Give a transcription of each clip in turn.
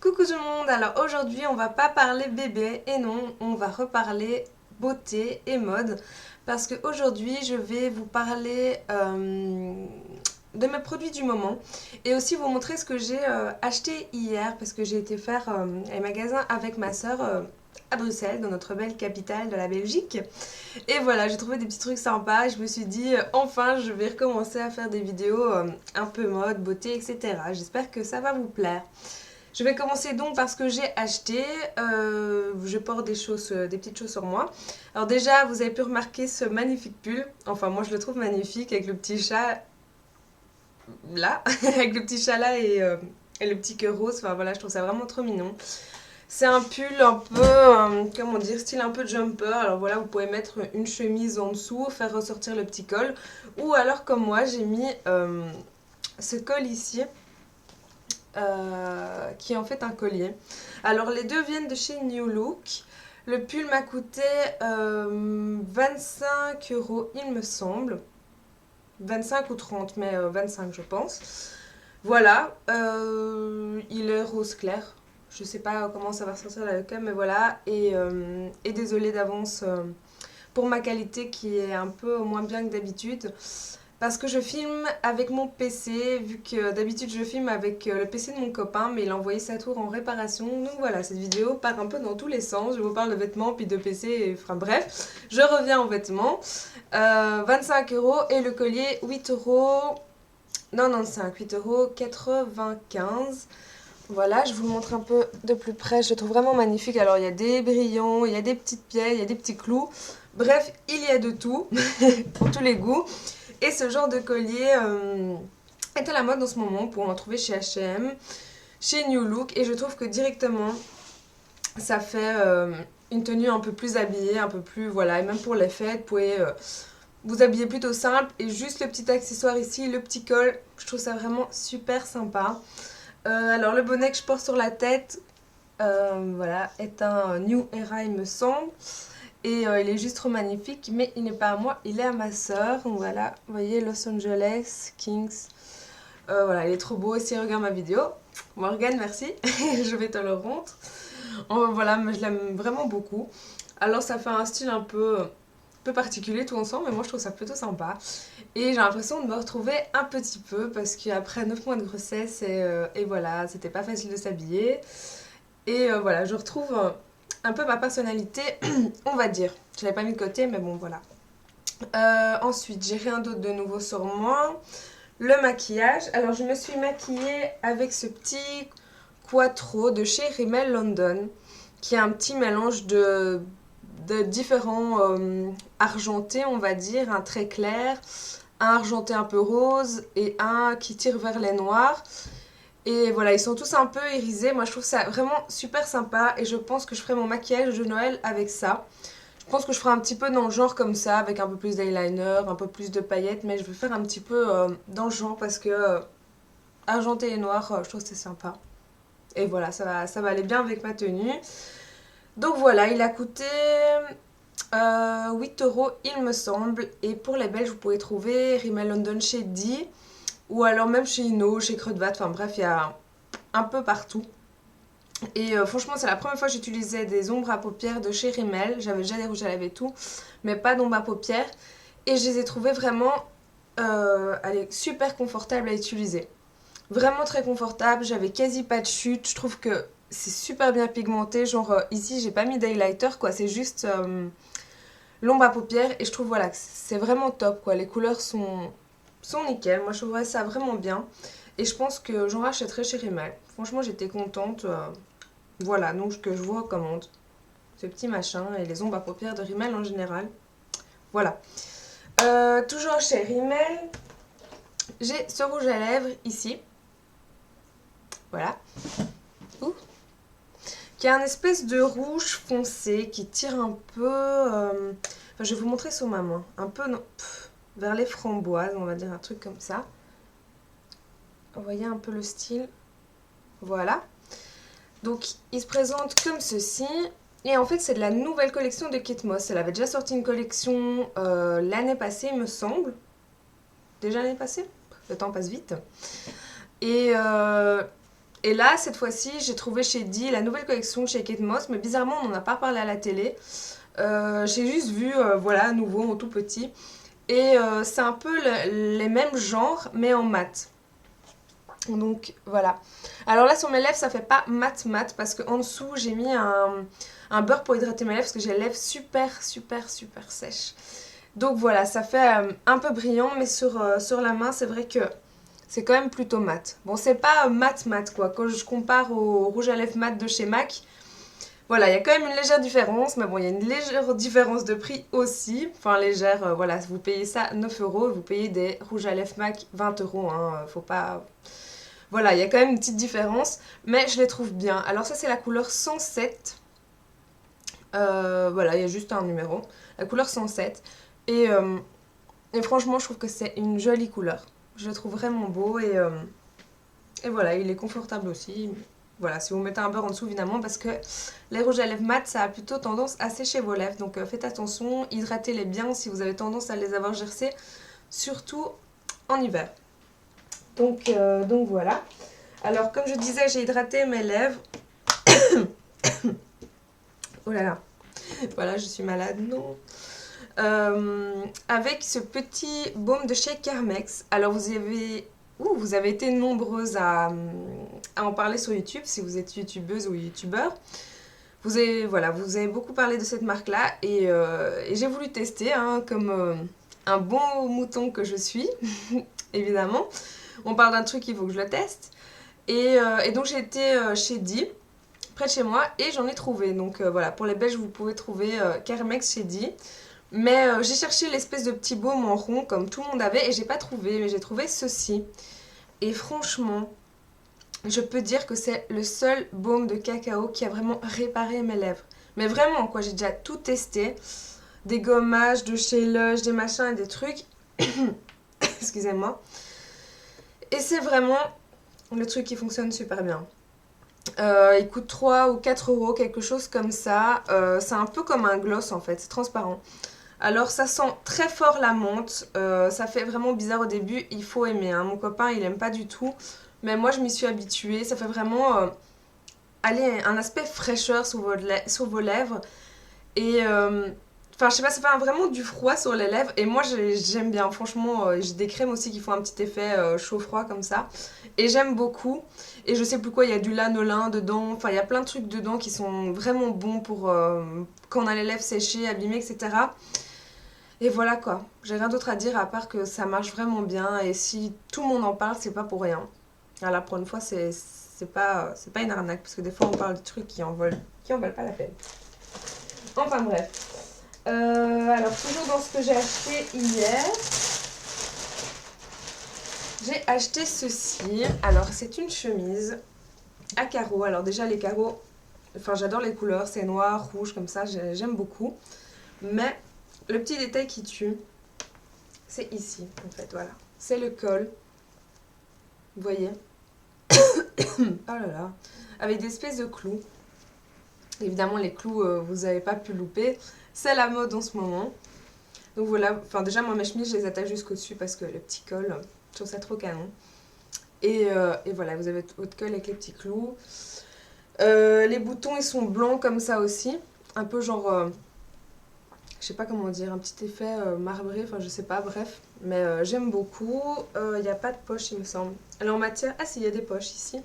Coucou tout le monde, alors aujourd'hui on va pas parler bébé et non, on va reparler beauté et mode parce qu'aujourd'hui je vais vous parler de mes produits du moment et aussi vous montrer ce que j'ai acheté hier parce que j'ai été faire un magasin avec ma soeur à Bruxelles, dans notre belle capitale de la Belgique. Et voilà, j'ai trouvé des petits trucs sympas et je me suis dit enfin je vais recommencer à faire des vidéos un peu mode, beauté, etc. J'espère que ça va vous plaire. Je vais commencer donc par ce que j'ai acheté. Je porte des choses, des petites choses sur moi. Alors déjà, vous avez pu remarquer ce magnifique pull. Enfin, moi je le trouve magnifique avec le petit chat là, avec le petit chat là et le petit cœur rose. Enfin voilà, je trouve ça vraiment trop mignon. C'est un pull un peu, comment dire, style un peu jumper. Alors voilà, vous pouvez mettre une chemise en dessous, faire ressortir le petit col. Ou alors comme moi, j'ai mis ce col ici. Qui est en fait un collier. Alors les deux viennent de chez New Look. Le pull m'a coûté 25 euros il me semble. 25 ou 30 mais 25 je pense. Voilà, il est rose clair. Je sais pas comment ça va ressortir à la cam mais voilà. Et désolée d'avance pour ma qualité qui est un peu moins bien que d'habitude. Parce que je filme avec mon PC, vu que d'habitude je filme avec le PC de mon copain, mais il a envoyé sa tour en réparation. Donc voilà, cette vidéo part un peu dans tous les sens. Je vous parle de vêtements, puis de PC, et, enfin bref, je reviens aux vêtements. 25 euros et le collier 8 euros. Non, non, c'est 8 euros 95. Voilà, je vous le montre un peu de plus près. Je le trouve vraiment magnifique. Alors il y a des brillants, il y a des petites pierres, il y a des petits clous. Bref, il y a de tout, pour tous les goûts. Et ce genre de collier est à la mode en ce moment pour en trouver chez H&M, chez New Look. Et je trouve que directement, ça fait une tenue un peu plus habillée, un peu plus, voilà. Et même pour les fêtes, vous pouvez vous habiller plutôt simple. Et juste le petit accessoire ici, le petit col, je trouve ça vraiment super sympa. Alors le bonnet que je porte sur la tête, voilà, est un New Era il me semble. Et il est juste trop magnifique, mais il n'est pas à moi, il est à ma soeur. Donc voilà, vous voyez Los Angeles, Kings. Voilà, il est trop beau. Et si regarde ma vidéo, Morgane, merci, je vais te le rendre. Voilà, mais je l'aime vraiment beaucoup. Alors ça fait un style un peu particulier tout ensemble, mais moi je trouve ça plutôt sympa. Et j'ai l'impression de me retrouver un petit peu, parce qu'après 9 mois de grossesse, et voilà, c'était pas facile de s'habiller. Et voilà, je retrouve un peu ma personnalité, on va dire. Je l'avais pas mis de côté, mais bon, voilà. Ensuite, j'ai rien d'autre de nouveau sur moi. Le maquillage. Alors, je me suis maquillée avec ce petit Quattro de chez Rimmel London, qui est un petit mélange de différents argentés, on va dire. Un très clair, un argenté un peu rose et un qui tire vers les noirs. Et voilà, ils sont tous un peu irisés. Moi, je trouve ça vraiment super sympa. Et je pense que je ferai mon maquillage de Noël avec ça. Je pense que je ferai un petit peu dans le genre comme ça, avec un peu plus d'eyeliner, un peu plus de paillettes. Mais je vais faire un petit peu dans le genre parce que argenté et noir, je trouve que c'est sympa. Et voilà, ça va aller bien avec ma tenue. Donc voilà, il a coûté 8 euros, il me semble. Et pour les Belges, vous pouvez trouver Rimmel London chez D. Ou alors même chez Inno, chez Creux-de-Vat, enfin bref, il y a un peu partout. Et franchement, c'est la première fois que j'utilisais des ombres à paupières de chez Rimmel. J'avais déjà des rouges à lèvres et tout, mais pas d'ombres à paupières. Et je les ai trouvées vraiment allez, super confortables à utiliser. Vraiment très confortables, j'avais quasi pas de chute. Je trouve que c'est super bien pigmenté. Genre ici, j'ai pas mis d'highlighter quoi, c'est juste l'ombre à paupières. Et je trouve voilà, que c'est vraiment top quoi. Les couleurs sont nickel. Moi, je trouverais ça vraiment bien. Et je pense que j'en rachèterai chez Rimmel. Franchement, j'étais contente. Voilà, donc que je vous recommande. Ce petit machin et les ombres à paupières de Rimmel en général. Voilà. Toujours chez Rimmel, j'ai ce rouge à lèvres ici. Voilà. Ouh. Qui a un espèce de rouge foncé qui tire un peu... Enfin, je vais vous montrer sur ma main. Un peu vers les framboises, on va dire un truc comme ça. Vous voyez un peu le style. Voilà. Donc, il se présente comme ceci. Et en fait, c'est de la nouvelle collection de Kate Moss. Elle avait déjà sorti une collection l'année passée, il me semble. Déjà l'année passée. Le temps passe vite. Et Et là, cette fois-ci, j'ai trouvé chez Di la nouvelle collection de chez Kate Moss, mais bizarrement, on n'en a pas parlé à la télé. J'ai juste vu, voilà, à nouveau, en tout petit. Et c'est un peu les mêmes genres, mais en mat. Donc voilà. Alors là sur mes lèvres ça fait pas mat mat parce qu'en dessous j'ai mis un beurre pour hydrater mes lèvres parce que j'ai les lèvres super super super sèches. Donc voilà, ça fait un peu brillant mais sur la main c'est vrai que c'est quand même plutôt mat. Bon c'est pas mat mat quoi, quand je compare au rouge à lèvres mat de chez MAC, voilà, il y a quand même une légère différence, mais bon, il y a une légère différence de prix aussi. Enfin, légère, voilà, vous payez ça 9 euros, vous payez des rouges à lèvres MAC 20 euros, hein, faut pas... Voilà, il y a quand même une petite différence, mais je les trouve bien. Alors ça, c'est la couleur 107. Voilà, il y a juste un numéro. La couleur 107. Et franchement, je trouve que c'est une jolie couleur. Je le trouve vraiment beau et voilà, il est confortable aussi. Voilà, si vous mettez un beurre en dessous, évidemment, parce que les rouges à lèvres mat, ça a plutôt tendance à sécher vos lèvres. Donc faites attention, hydratez-les bien si vous avez tendance à les avoir gercées, surtout en hiver. Donc voilà. Alors, comme je disais, j'ai hydraté mes lèvres. Oh là là. Voilà, je suis malade, non. Avec ce petit baume de chez Carmex. Alors, vous avez été nombreuses à en parler sur YouTube, si vous êtes youtubeuse ou youtubeur. Vous avez beaucoup parlé de cette marque-là et j'ai voulu tester, hein, comme un bon mouton que je suis, évidemment. On parle d'un truc, il faut que je le teste. Et donc j'ai été chez Di, près de chez moi, et j'en ai trouvé. Donc voilà, pour les Belges, vous pouvez trouver Carmex chez Di. Mais j'ai cherché l'espèce de petit baume en rond, comme tout le monde avait, et j'ai pas trouvé. Mais j'ai trouvé ceci. Et franchement, je peux dire que c'est le seul baume de cacao qui a vraiment réparé mes lèvres. Mais vraiment, quoi, j'ai déjà tout testé. Des gommages de chez Lush, des machins et des trucs. Excusez-moi. Et c'est vraiment le truc qui fonctionne super bien. Il coûte 3 ou 4 euros, quelque chose comme ça. C'est un peu comme un gloss en fait, c'est transparent. Alors ça sent très fort la menthe, ça fait vraiment bizarre au début, il faut aimer, hein. Mon copain il aime pas du tout, mais moi je m'y suis habituée, ça fait vraiment un aspect fraîcheur sur vos lèvres. Et enfin je sais pas, ça fait vraiment du froid sur les lèvres et moi j'aime bien, franchement j'ai des crèmes aussi qui font un petit effet chaud-froid comme ça. Et j'aime beaucoup, et je sais plus quoi, il y a du lanolin dedans, enfin il y a plein de trucs dedans qui sont vraiment bons pour quand on a les lèvres séchées, abîmées, etc. Et voilà quoi, j'ai rien d'autre à dire à part que ça marche vraiment bien et si tout le monde en parle, c'est pas pour rien. Voilà, pour une fois, c'est pas une arnaque parce que des fois on parle de trucs qui en valent pas la peine. Enfin bref. Alors toujours dans ce que j'ai acheté hier, j'ai acheté ceci. Alors c'est une chemise à carreaux. Alors déjà les carreaux, enfin j'adore les couleurs, c'est noir, rouge comme ça, j'aime beaucoup. Mais le petit détail qui tue, c'est ici en fait, voilà. C'est le col. Vous voyez. Oh là là. Avec des espèces de clous. Évidemment les clous, vous n'avez pas pu louper. C'est la mode en ce moment. Donc voilà, enfin déjà moi mes chemises je les attache jusqu'au-dessus parce que le petit col, je trouve ça trop canon. Et voilà, vous avez votre col avec les petits clous. Les boutons ils sont blancs comme ça aussi. Un peu genre... je sais pas comment dire, un petit effet marbré, enfin je sais pas, bref. Mais j'aime beaucoup. Il n'y a pas de poche, il me semble. Alors en matière... Ah si, il y a des poches ici.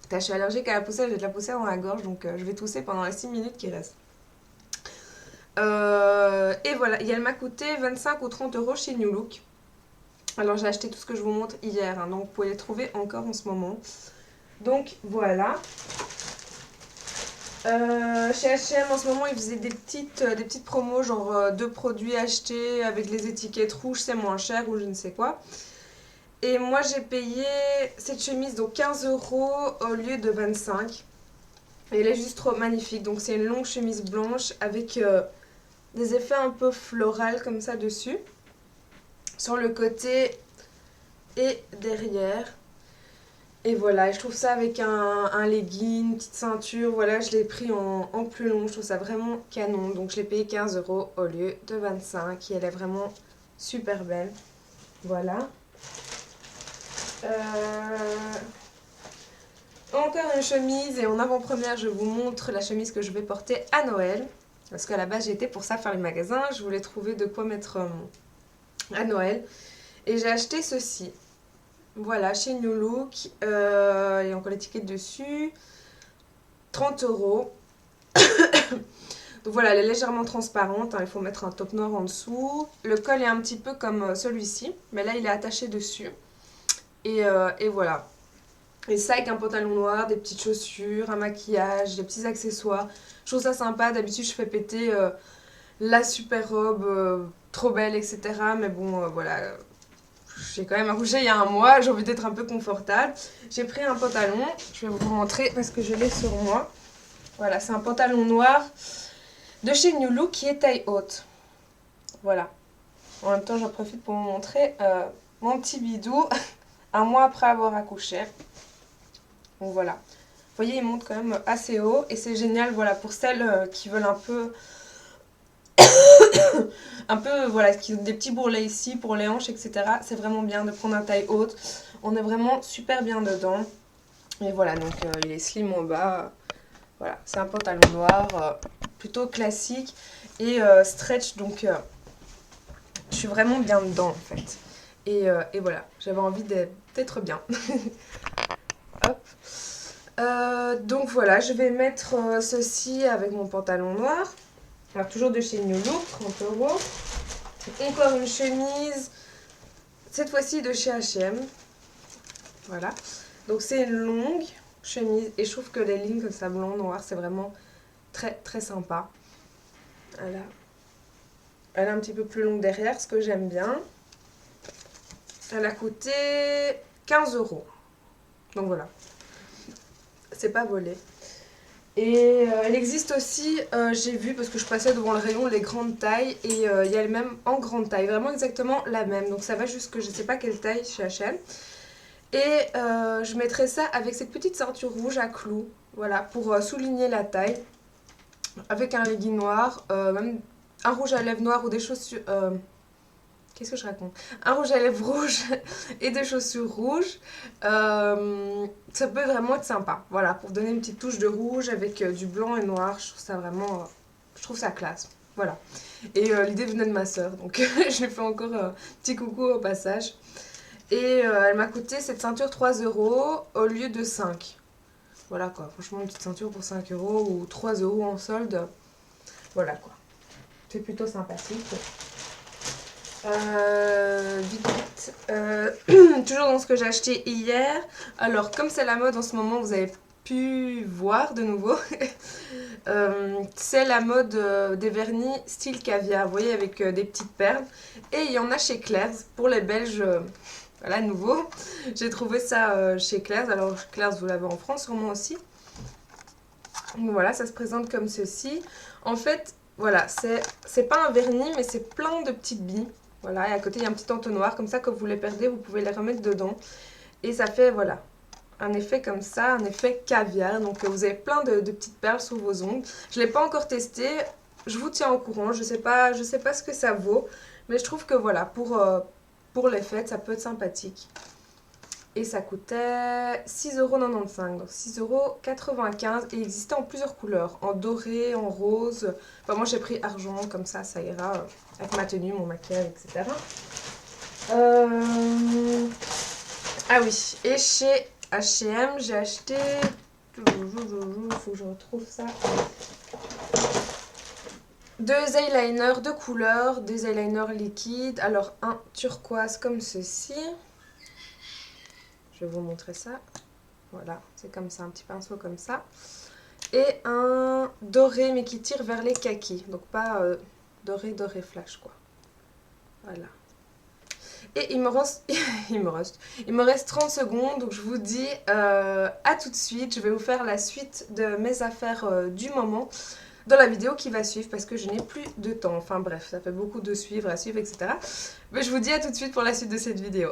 Putain, je suis allergique à la poussière, j'ai de la poussière dans la gorge, donc je vais tousser pendant les 6 minutes qui restent. Et voilà, et elle m'a coûté 25 ou 30 euros chez New Look. Alors j'ai acheté tout ce que je vous montre hier, hein, donc vous pouvez les trouver encore en ce moment. Donc voilà. Chez H&M en ce moment ils faisaient des petites promos, genre 2 produits achetés avec les étiquettes rouges c'est moins cher ou je ne sais quoi. Et moi j'ai payé cette chemise donc 15 euros au lieu de 25. Et elle est juste trop magnifique, donc c'est une longue chemise blanche avec des effets un peu floraux comme ça dessus. Sur le côté et derrière. Et voilà, je trouve ça avec un legging, une petite ceinture, voilà, je l'ai pris en plus long, je trouve ça vraiment canon. Donc je l'ai payé 15 euros au lieu de 25 et elle est vraiment super belle. Voilà. Encore une chemise et en avant-première je vous montre la chemise que je vais porter à Noël. Parce qu'à la base j'étais pour ça faire les magasins, je voulais trouver de quoi mettre à Noël. Et j'ai acheté ceci. Voilà, chez New Look. Il y a encore l'étiquette dessus. 30 €. Donc voilà, elle est légèrement transparente, hein, il faut mettre un top noir en dessous. Le col est un petit peu comme celui-ci, mais là il est attaché dessus. Et voilà. Et ça avec un pantalon noir, des petites chaussures, un maquillage, des petits accessoires. Je trouve ça sympa, d'habitude je fais péter la super robe trop belle, etc. Mais bon, voilà, j'ai quand même accouché il y a un mois, j'ai envie d'être un peu confortable. J'ai pris un pantalon, je vais vous montrer parce que je l'ai sur moi. Voilà, c'est un pantalon noir de chez New Look qui est taille haute. Voilà. En même temps, j'en profite pour vous montrer mon petit bidou un mois après avoir accouché. Donc voilà. Vous voyez, il monte quand même assez haut et c'est génial, voilà, pour celles qui veulent un peu voilà, qui ont des petits bourrelets ici pour les hanches, etc. C'est vraiment bien de prendre un taille haute. On est vraiment super bien dedans. Et voilà, donc il est slim en bas. Voilà, c'est un pantalon noir plutôt classique et stretch, donc je suis vraiment bien dedans en fait. Et voilà, j'avais envie d'être bien. Hop. Donc voilà, je vais mettre ceci avec mon pantalon noir. Alors toujours de chez New Look, 30 €. Encore une chemise, cette fois-ci de chez H&M. Voilà, donc c'est une longue chemise et je trouve que les lignes comme ça, blanc, noir, c'est vraiment très très sympa. Voilà. Elle est un petit peu plus longue derrière, ce que j'aime bien. Elle a coûté 15 €. Donc voilà, c'est pas volé. Et elle existe aussi, j'ai vu, parce que je passais devant le rayon, les grandes tailles. Et il y a le même en grande taille, vraiment exactement la même. Donc ça va jusque je sais pas quelle taille chez H&M. Et je mettrai ça avec cette petite ceinture rouge à clous. Voilà, pour souligner la taille. Avec un legging noir, même un rouge à lèvres noir ou des chaussures... Qu'est-ce que je raconte? Un rouge à lèvres rouge et des chaussures rouges. Ça peut vraiment être sympa. Voilà, pour donner une petite touche de rouge avec du blanc et noir. Je trouve ça vraiment... je trouve ça classe. Voilà. Et l'idée venait de ma soeur. Donc je lui fais encore un petit coucou au passage. Et elle m'a coûté cette ceinture 3 € au lieu de 5. Voilà quoi. Franchement, une petite ceinture pour 5 € ou 3 € en solde. Voilà quoi. C'est plutôt sympathique. Vite. Toujours dans ce que j'ai acheté hier. Alors, comme c'est la mode en ce moment, vous avez pu voir de nouveau. C'est la mode des vernis style caviar. Vous voyez, avec des petites perles. Et il y en a chez Claire's. Pour les Belges, voilà, nouveau. J'ai trouvé ça chez Claire's. Alors, Claire's, vous l'avez en France, sûrement aussi. Donc voilà, ça se présente comme ceci. En fait, voilà, c'est pas un vernis, mais c'est plein de petites billes. Voilà, et à côté, il y a un petit entonnoir. Comme ça, quand vous les perdez, vous pouvez les remettre dedans. Et ça fait, voilà, un effet comme ça, un effet caviar. Donc, vous avez plein de petites perles sous vos ongles. Je ne l'ai pas encore testé. Je vous tiens au courant. Je sais pas ce que ça vaut. Mais je trouve que, voilà, pour les fêtes, ça peut être sympathique. Et ça coûtait 6,95 €, donc 6,95 € et il existait en plusieurs couleurs, en doré, en rose. Enfin, moi j'ai pris argent, comme ça ira avec ma tenue, mon maquillage, etc. Ah oui, et chez H&M j'ai acheté... Il faut que je retrouve ça. 2 eyeliners de couleur, des eyeliners liquides. Alors un turquoise comme ceci. Je vais vous montrer ça. Voilà, c'est comme ça, un petit pinceau comme ça. Et un doré, mais qui tire vers les kakis. Donc pas doré flash, quoi. Voilà. Et il me reste 30 secondes, donc je vous dis à tout de suite. Je vais vous faire la suite de mes affaires du moment dans la vidéo qui va suivre, parce que je n'ai plus de temps. Enfin bref, ça fait beaucoup de suivre, à suivre, etc. Mais je vous dis à tout de suite pour la suite de cette vidéo.